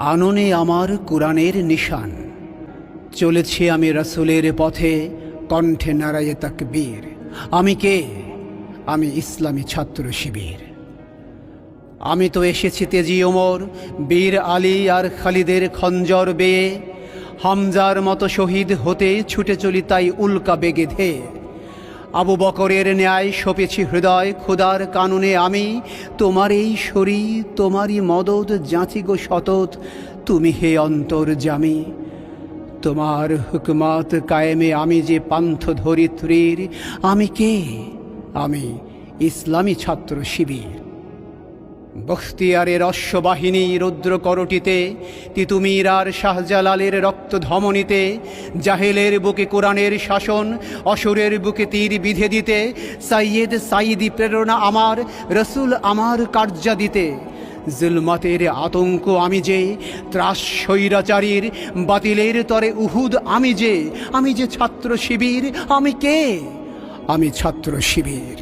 আননে আমার কোরআনের নিশান। চলেছি আমি রাসূলের পথে, কণ্ঠে নারায়ে তাকবীর। আমি কে? আমি ইসলামী ছাত্র শিবির। আমি তো এসেছি তেজি ওমর, বীর আলী আর খালিদের খঞ্জর বেয়ে, হামজার মতো শহীদ হতে ছুটে চলি তাই উল্কা বেগে ধেয়ে। আবু বকরের ন্যায় সপেছি হৃদয় খোদার কানুনে আমি, তোমার এই শরীর তোমারই মদত যাচি গো সতত, তুমি হে অন্তর্যামী। তোমার হুকমাত কায়েমে আমি যে পান্থ ধরিত্রীর। আমি কে? আমি ইসলামী ছাত্র শিবির। বখতিয়ারের অশ্ববাহিনী রুদ্র করটিতে, তিতুমির আর শাহজালালের রক্ত ধমনীতে, জাহেলের বুকে কোরআনের শাসন, অসুরের বুকে তীর বিধে দিতে, সাইয়েদ সাইদি প্রেরণা আমার, রসুল আমার কার্যা দিতে। জুলমাতের আতঙ্ক আমি যে, ত্রাস স্বৈরাচারীর বাতিলের তরে উহুদ আমি যে ছাত্র শিবির। আমি কে? আমি ছাত্র শিবির।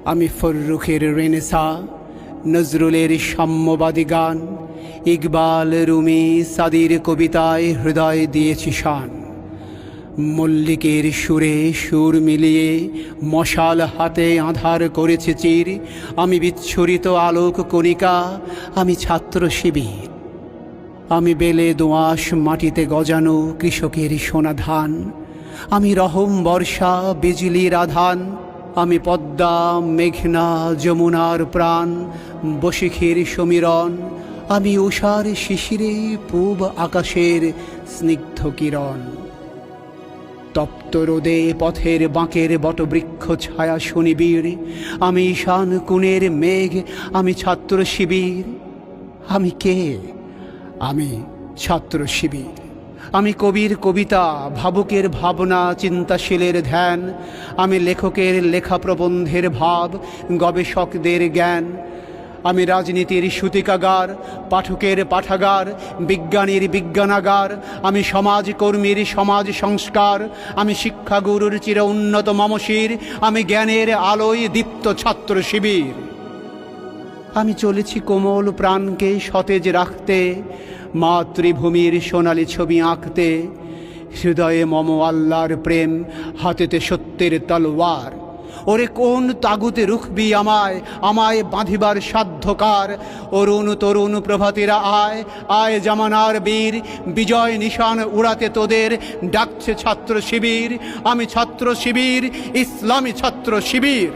আমি ফররুখের রেনেসা, নজরুলের সাম্যবাদী গান, ইকবাল রুমি সাদির কবিতায় হৃদয় দিয়েছি শান। মল্লিকের সুরে সুর মিলিয়ে মশাল হাতে আঁধার করেছে চির। আমি বিচ্ছুরিত আলোক কণিকা, আমি ছাত্র শিবির। আমি বেলে দোআঁশ মাটিতে গজানো কৃষকের সোনা ধান। আমি রহম বর্ষা বিজলির আধান। আমি পদ্মা মেঘনা যমুনার প্রাণ, বশিখের সমীরণ। আমি উষার শিশিরে পূব আকাশের স্নিগ্ধ কিরণ। তপ্ত রোদে পথের বাঁকের বটবৃক্ষ ছায়া শনিবীর। আমি ঈশান কোণের মেঘ, আমি ছাত্র শিবির। আমি কে? আমি ছাত্র শিবির। আমি কবির কবিতা, ভাবুকের ভাবনা, চিন্তাশীলের ধ্যান। আমি লেখকের লেখা প্রবন্ধের ভাব, গবেষকদের জ্ঞান। আমি রাজনীতির সূতিকাগার, পাঠকের পাঠাগার, বিজ্ঞানীর বিজ্ঞানাগার। আমি সমাজকর্মীর সমাজ সংস্কার। আমি শিক্ষাগুরুর চির উন্নত মমশির। আমি জ্ঞানের আলোয় দীপ্ত ছাত্র শিবির। আমি চলেছি কোমল প্রাণকে সতেজ রাখতে, মাতৃভূমির সোনালি ছবি আঁকতে। হৃদয়ে মম আল্লাহর প্রেম, হাতেতে সত্যের তলোয়ার। ওরে কোন তাগুতে রুখবি আমায় বাঁধিবার সাধ্যকার। অরুণ তরুণ প্রভাতীরা আয়, আয় জামানার বীর। বিজয় নিশান উড়াতে তোদের ডাকছে ছাত্র শিবির। আমি ছাত্র শিবির, ইসলামী ছাত্র শিবির।